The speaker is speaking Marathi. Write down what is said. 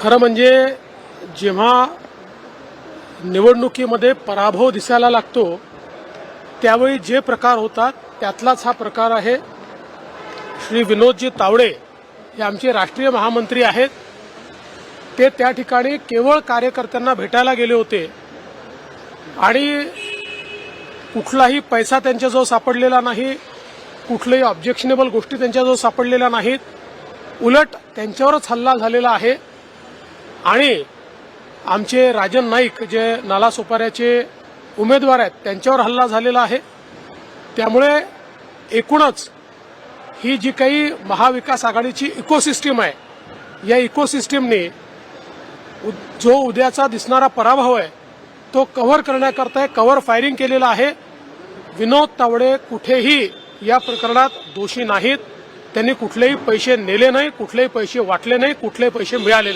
खरं म्हणजे जेव्हा निवडणुकीमध्ये पराभव दिसायला लागतो त्यावेळी जे प्रकार होतात त्यातलाच हा प्रकार आहे। श्री विनोदजी तावडे हे आमचे राष्ट्रीय महामंत्री आहेत। ते त्या ठिकाणी केवळ कार्यकर्त्यांना भेटायला गेले होते आणि कुठलाही पैसा त्यांच्याजवळ सापडलेला नाही, कुठल्याही ऑब्जेक्शनेबल गोष्टी त्यांच्याजवळ सापडलेल्या नाहीत, उलट त्यांच्यावरच हल्ला झालेला आहे। आणि आमचे राजन नाईक जे नालासोपाऱ्याचे उमेदवार आहेत त्यांच्यावर हल्ला झालेला आहे। त्यामुळे एकूणच ही जी काही महाविकास आघाडीची इकोसिस्टम आहे, या इकोसिस्टमने जो उद्याचा दिसणारा पराभव आहे तो कव्हर करण्याकरता कव्हर फायरिंग केलेला आहे। विनोद तावडे कुठेही या प्रकरणात दोषी नाहीत। त्यांनी कुठलेही पैसे नेले नाही, कुठलेही पैसे वाटले नाही, कुठलेही पैसे मिळाले